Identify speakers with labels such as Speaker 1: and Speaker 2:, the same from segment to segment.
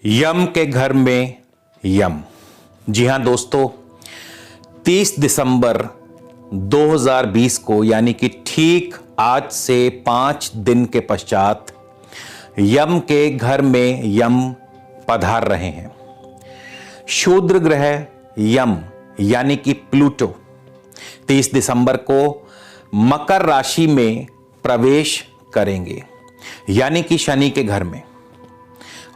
Speaker 1: यम के घर में यम। जी हां दोस्तों, 30 दिसंबर 2020 को यानी कि ठीक आज से 5 दिन के पश्चात यम के घर में यम पधार रहे हैं। शूद्र ग्रह यम यानी कि प्लूटो 30 दिसंबर को मकर राशि में प्रवेश करेंगे यानी कि शनि के घर में,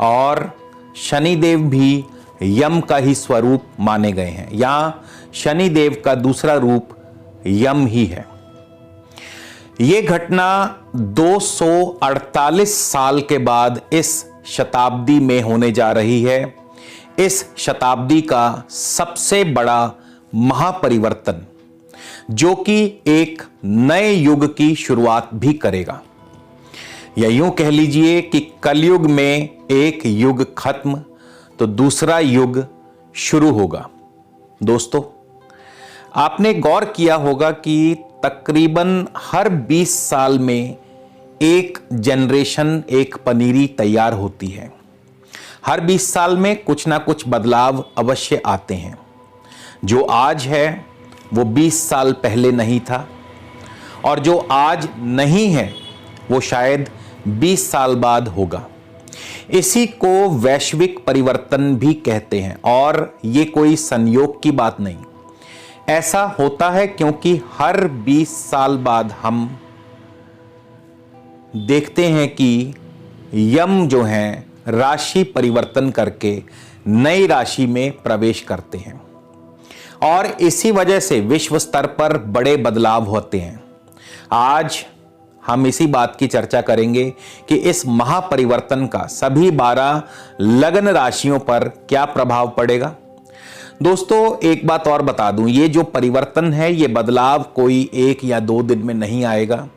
Speaker 1: और शनिदेव भी यम का ही स्वरूप माने गए हैं। यहां शनिदेव का दूसरा रूप यम ही है। यह घटना 248 साल के बाद इस शताब्दी में होने जा रही है। इस शताब्दी का सबसे बड़ा महापरिवर्तन, जो कि एक नए युग की शुरुआत भी करेगा। या यूं कह लीजिए कि कलयुग में एक युग खत्म तो दूसरा युग शुरू होगा। दोस्तों, आपने गौर किया होगा कि तकरीबन हर 20 साल में एक जनरेशन, एक पनीरी तैयार होती है। हर 20 साल में कुछ ना कुछ बदलाव अवश्य आते हैं। जो आज है वो 20 साल पहले नहीं था, और जो आज नहीं है वो शायद 20 साल बाद होगा। इसी को वैश्विक परिवर्तन भी कहते हैं, और ये कोई संयोग की बात नहीं। ऐसा होता है क्योंकि हर 20 साल बाद हम देखते हैं कि यम जो हैं राशि परिवर्तन करके नई राशि में प्रवेश करते हैं, और इसी वजह से विश्व स्तर पर बड़े बदलाव होते हैं। आज हम इसी बात की चर्चा करेंगे कि इस महापरिवर्तन का सभी 12 लग्न राशियों पर क्या प्रभाव पड़ेगा। दोस्तों, एक बात और बता दूं, ये जो परिवर्तन है, ये बदलाव कोई 1 या 2 दिन में नहीं आएगा,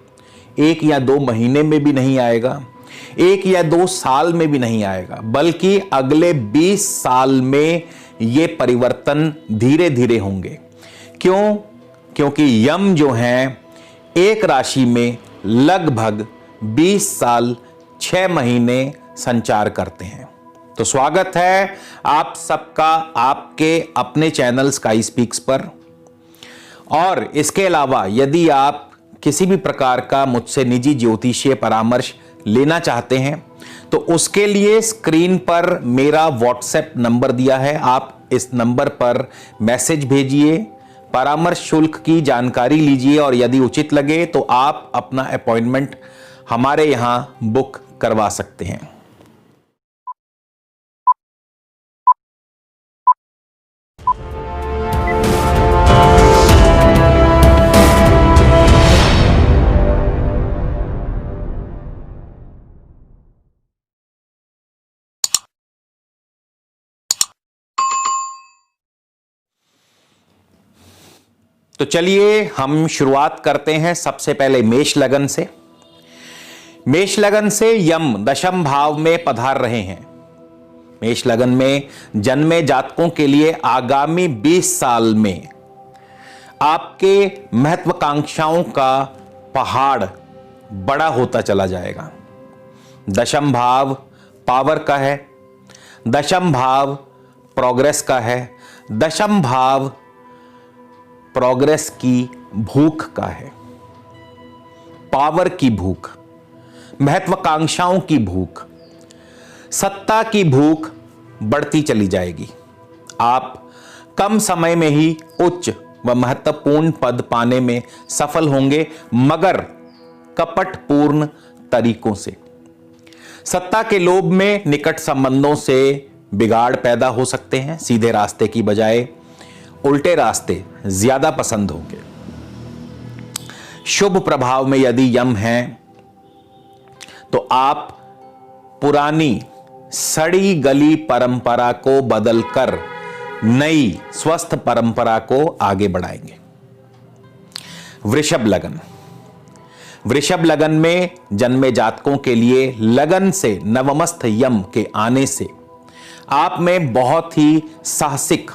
Speaker 1: 1 या 2 महीने में भी नहीं आएगा, 1 या 2 साल में भी नहीं आएगा, बल्कि अगले 20 साल में ये परिवर्तन धीरे धीरे होंगे। क्यों? क्योंकि यम जो हैं एक राशि में लगभग 20 साल 6 महीने संचार करते हैं। तो स्वागत है आप सबका आपके अपने चैनल स्काई स्पीक्स पर। और इसके अलावा यदि आप किसी भी प्रकार का मुझसे निजी ज्योतिषीय परामर्श लेना चाहते हैं तो उसके लिए स्क्रीन पर मेरा व्हाट्सएप नंबर दिया है। आप इस नंबर पर मैसेज भेजिए, परामर्श शुल्क की जानकारी लीजिए, और यदि उचित लगे तो आप अपना अपॉइंटमेंट हमारे यहां बुक करवा सकते हैं। तो चलिए हम शुरुआत करते हैं सबसे पहले मेष लगन से। मेष लगन से यम दशम भाव में पधार रहे हैं। मेष लगन में जन्मे जातकों के लिए आगामी 20 साल में आपके महत्वाकांक्षाओं का पहाड़ बड़ा होता चला जाएगा। दशम भाव पावर का है, दशम भाव प्रोग्रेस का है, दशम भाव प्रोग्रेस की भूख का है। पावर की भूख, महत्वाकांक्षाओं की भूख, सत्ता की भूख बढ़ती चली जाएगी। आप कम समय में ही उच्च व महत्वपूर्ण पद पाने में सफल होंगे, मगर कपटपूर्ण तरीकों से। सत्ता के लोभ में निकट संबंधों से बिगाड़ पैदा हो सकते हैं। सीधे रास्ते की बजाय उल्टे रास्ते ज्यादा पसंद होंगे। शुभ प्रभाव में यदि यम हैं तो आप पुरानी सड़ी गली परंपरा को बदलकर नई स्वस्थ परंपरा को आगे बढ़ाएंगे। वृषभ लगन। वृषभ लगन में जन्मे जातकों के लिए लगन से नवमस्थ यम के आने से आप में बहुत ही साहसिक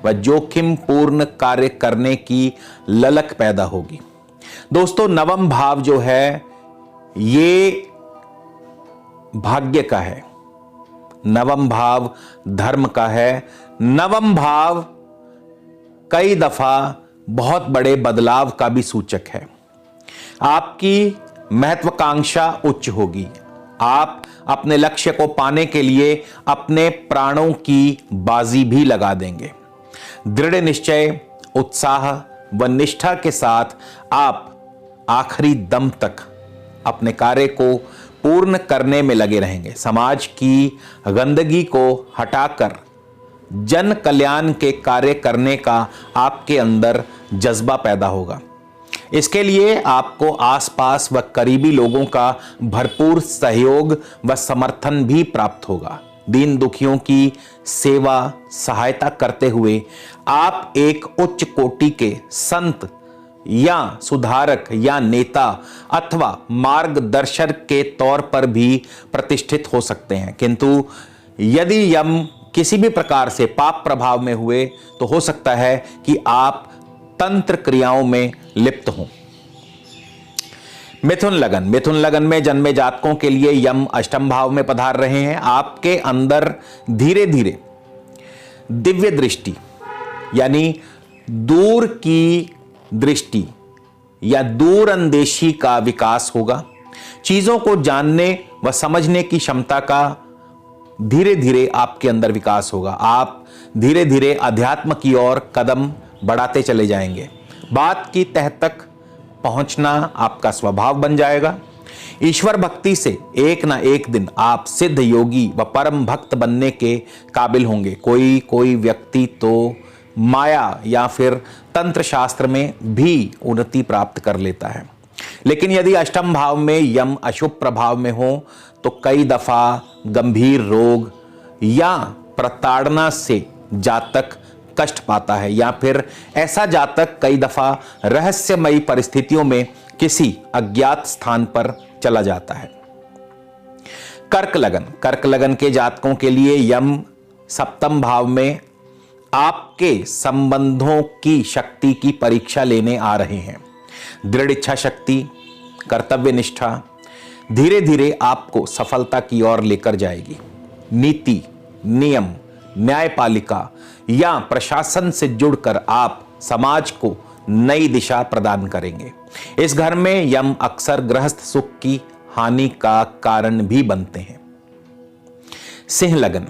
Speaker 1: व जोखिम पूर्ण कार्य करने की ललक पैदा होगी। दोस्तों, नवम भाव जो है ये भाग्य का है, नवम भाव धर्म का है। नवम भाव कई दफा बहुत बड़े बदलाव का भी सूचक है। आपकी महत्वाकांक्षा उच्च होगी। आप अपने लक्ष्य को पाने के लिए अपने प्राणों की बाजी भी लगा देंगे। दृढ़ निश्चय, उत्साह व निष्ठा के साथ आप आखिरी दम तक अपने कार्य को पूर्ण करने में लगे रहेंगे। समाज की गंदगी को हटाकर जन कल्याण के कार्य करने का आपके अंदर जज्बा पैदा होगा। इसके लिए आपको आसपास व करीबी लोगों का भरपूर सहयोग व समर्थन भी प्राप्त होगा। दीन दुखियों की सेवा सहायता करते हुए आप एक उच्च कोटि के संत या सुधारक या नेता अथवा मार्गदर्शक के तौर पर भी प्रतिष्ठित हो सकते हैं। किंतु यदि यम किसी भी प्रकार से पाप प्रभाव में हुए तो हो सकता है कि आप तंत्र क्रियाओं में लिप्त हों। मिथुन लगन। मिथुन लगन में जन्मे जातकों के लिए यम अष्टम भाव में पधार रहे हैं। आपके अंदर धीरे धीरे दिव्य दृष्टि यानी दूर की दृष्टि या दूरंदेशी का विकास होगा। चीजों को जानने व समझने की क्षमता का धीरे धीरे आपके अंदर विकास होगा। आप धीरे धीरे अध्यात्म की ओर कदम बढ़ाते चले जाएंगे। बात की तह तक पहुंचना आपका स्वभाव बन जाएगा। ईश्वर भक्ति से एक ना एक दिन आप सिद्ध योगी व परम भक्त बनने के काबिल होंगे। कोई व्यक्ति तो माया या फिर तंत्र शास्त्र में भी उन्नति प्राप्त कर लेता है, लेकिन यदि अष्टम भाव में यम अशुभ प्रभाव में हो तो कई दफा गंभीर रोग या प्रताड़ना से जातक कष्ट पाता है, या फिर ऐसा जातक कई दफा रहस्यमयी परिस्थितियों में किसी अज्ञात स्थान पर चला जाता है। कर्क लगन। कर्क लगन के जातकों के लिए यम सप्तम भाव में आपके संबंधों की शक्ति की परीक्षा लेने आ रहे हैं। दृढ़ इच्छा शक्ति, कर्तव्य निष्ठा धीरे धीरे आपको सफलता की ओर लेकर जाएगी। नीति, नियम, न्यायपालिका या प्रशासन से जुड़कर आप समाज को नई दिशा प्रदान करेंगे। इस घर में यम अक्सर गृहस्थ सुख की हानि का कारण भी बनते हैं। सिंह लगन।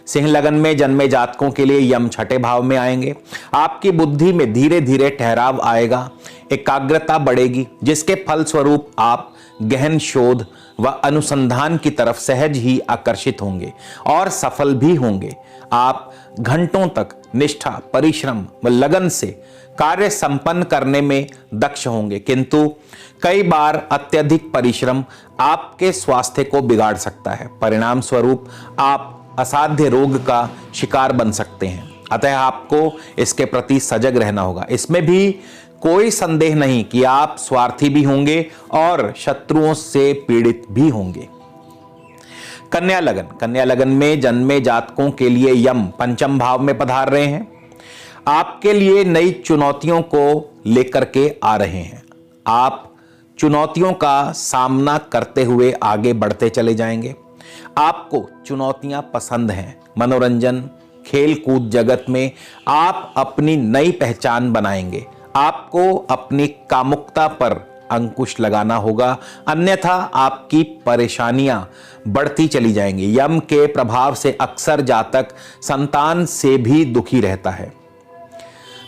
Speaker 1: सिंह लगन में जन्मे जातकों के लिए यम छठे भाव में आएंगे। आपकी बुद्धि में धीरे धीरे ठहराव आएगा, एकाग्रता बढ़ेगी, जिसके फल स्वरूप आप गहन शोध व अनुसंधान की तरफ सहज ही आकर्षित होंगे और सफल भी होंगे। आप घंटों तक निष्ठा, परिश्रम व लगन से कार्य संपन्न करने में दक्ष होंगे, किंतु कई बार अत्यधिक परिश्रम आपके स्वास्थ्य को बिगाड़ सकता है। परिणाम स्वरूप आप असाध्य रोग का शिकार बन सकते हैं। अतः आपको इसके प्रति सजग रहना होगा। इसमें भी कोई संदेह नहीं कि आप स्वार्थी भी होंगे और शत्रुओं से पीड़ित भी होंगे। कन्या लगन। कन्या लगन में जन्मे जातकों के लिए यम पंचम भाव में पधार रहे हैं। आपके लिए नई चुनौतियों को लेकर के आ रहे हैं। आप चुनौतियों का सामना करते हुए आगे बढ़ते चले जाएंगे। आपको चुनौतियां पसंद हैं। मनोरंजन, खेल कूद जगत में आप अपनी नई पहचान बनाएंगे। आपको अपनी कामुकता पर अंकुश लगाना होगा, अन्यथा आपकी परेशानियां बढ़ती चली जाएंगी। यम के प्रभाव से अक्सर जातक संतान से भी दुखी रहता है।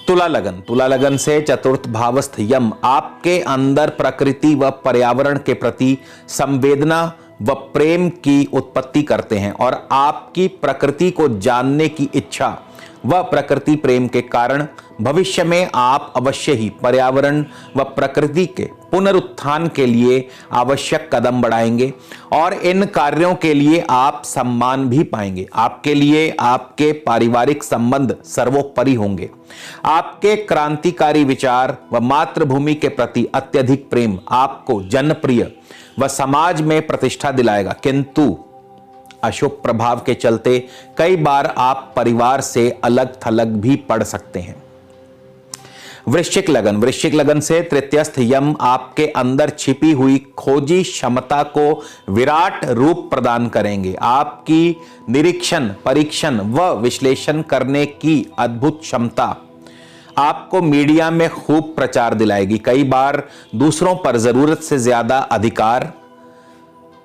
Speaker 1: तुला लगन। तुला लगन से चतुर्थ भावस्थ यम आपके अंदर प्रकृति व पर्यावरण के प्रति संवेदना व प्रेम की उत्पत्ति करते हैं और आपकी प्रकृति को जानने की इच्छा व प्रकृति प्रेम के कारण भविष्य में आप अवश्य ही पर्यावरण व प्रकृति के पुनरुत्थान के लिए आवश्यक कदम बढ़ाएंगे और इन कार्यों के लिए आप सम्मान भी पाएंगे। आपके लिए आपके पारिवारिक संबंध सर्वोपरि होंगे। आपके क्रांतिकारी विचार व मातृभूमि के प्रति अत्यधिक प्रेम आपको जनप्रिय व समाज में प्रतिष्ठा दिलाएगा, किंतु अशुभ प्रभाव के चलते कई बार आप परिवार से अलग थलग भी पड़ सकते हैं। वृश्चिक लगन, वृश्चिक लगन से तृतीयस्थ यम आपके अंदर छिपी हुई खोजी क्षमता को विराट रूप प्रदान करेंगे। आपकी निरीक्षण, परीक्षण व विश्लेषण करने की अद्भुत क्षमता आपको मीडिया में खूब प्रचार दिलाएगी। कई बार दूसरों पर जरूरत से ज्यादा अधिकार,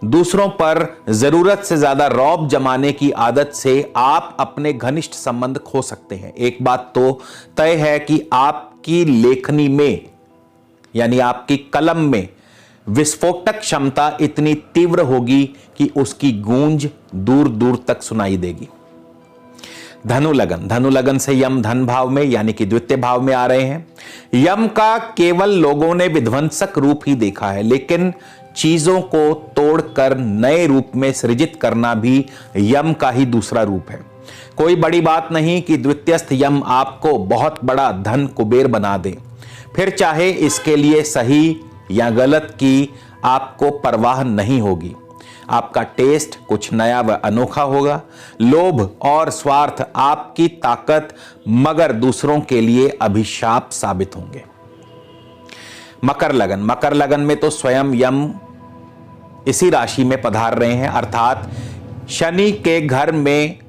Speaker 1: दूसरों पर जरूरत से ज्यादा रौब जमाने की आदत से आप अपने घनिष्ठ संबंध खो सकते हैं। एक बात तो तय है कि आपकी लेखनी में यानी आपकी कलम में विस्फोटक क्षमता इतनी तीव्र होगी कि उसकी गूंज दूर दूर तक सुनाई देगी। धनु लगन, धनु लगन से यम धन भाव में यानी कि द्वितीय भाव में आ रहे हैं। यम का केवल लोगों ने विध्वंसक रूप ही देखा है, लेकिन चीजों को तोड़कर नए रूप में सृजित करना भी यम का ही दूसरा रूप है। कोई बड़ी बात नहीं कि द्वितीयस्थ यम आपको बहुत बड़ा धन कुबेर बना दे, फिर चाहे इसके लिए सही या गलत की आपको परवाह नहीं होगी। आपका टेस्ट कुछ नया व अनोखा होगा। लोभ और स्वार्थ आपकी ताकत मगर दूसरों के लिए अभिशाप साबित होंगे। मकर लगन, मकर लगन में तो स्वयं यम इसी राशि में पधार रहे हैं, अर्थात शनि के घर में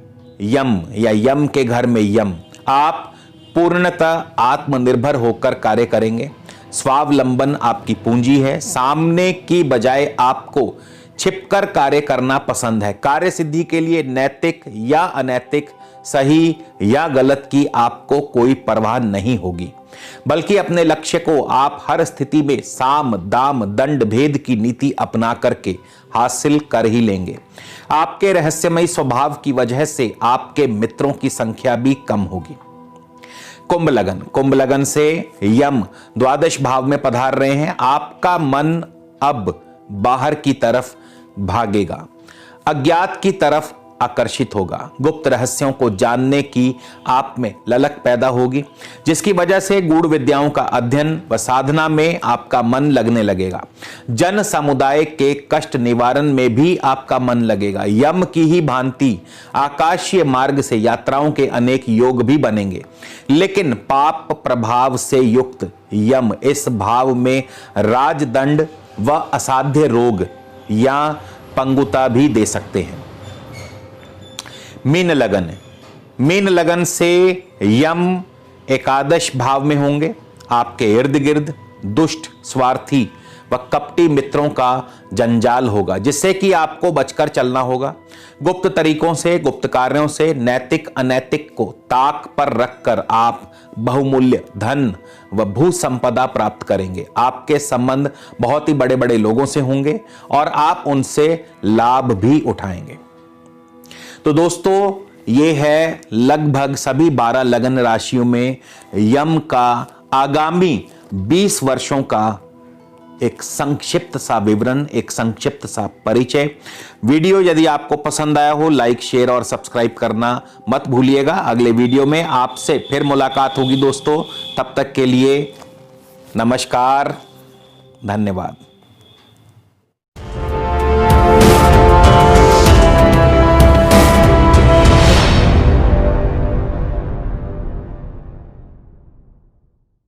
Speaker 1: यम या यम के घर में यम। आप पूर्णतः आत्मनिर्भर होकर कार्य करेंगे। स्वावलंबन आपकी पूंजी है। सामने की बजाय आपको छिपकर कार्य करना पसंद है। कार्य सिद्धि के लिए नैतिक या अनैतिक, सही या गलत की आपको कोई परवाह नहीं होगी, बल्कि अपने लक्ष्य को आप हर स्थिति में साम दाम दंड भेद की नीति अपना करके हासिल कर ही लेंगे। आपके रहस्यमयी स्वभाव की वजह से आपके मित्रों की संख्या भी कम होगी। कुंभ लगन, कुंभ लगन से यम द्वादश भाव में पधार रहे हैं। आपका मन अब बाहर की तरफ भागेगा, अज्ञात की तरफ आकर्षित होगा। गुप्त रहस्यों को जानने की आप में ललक पैदा होगी, जिसकी वजह से गूढ़ विद्याओं का अध्ययन व साधना में आपका मन लगने लगेगा। जन समुदाय के कष्ट निवारण में भी आपका मन लगेगा। यम की ही भांति आकाशीय मार्ग से यात्राओं के अनेक योग भी बनेंगे, लेकिन पाप प्रभाव से युक्त यम इस भाव में राजदंड व असाध्य रोग या पंगुता भी दे सकते हैं। मीन लगन, मीन लगन से यम एकादश भाव में होंगे। आपके इर्द गिर्द दुष्ट, स्वार्थी व कपटी मित्रों का जंजाल होगा, जिससे कि आपको बचकर चलना होगा। गुप्त तरीकों से, गुप्त कार्यों से नैतिक अनैतिक को ताक पर रखकर आप बहुमूल्य धन व भू संपदा प्राप्त करेंगे। आपके संबंध बहुत ही बड़े बड़े लोगों से होंगे और आप उनसे लाभ भी उठाएंगे। तो दोस्तों, ये है लगभग सभी 12 लगन राशियों में यम का आगामी 20 वर्षों का एक संक्षिप्त सा विवरण, एक संक्षिप्त सा परिचय। वीडियो यदि आपको पसंद आया हो, लाइक, शेयर और सब्सक्राइब करना मत भूलिएगा। अगले वीडियो में आपसे फिर मुलाकात होगी दोस्तों। तब तक के लिए नमस्कार, धन्यवाद।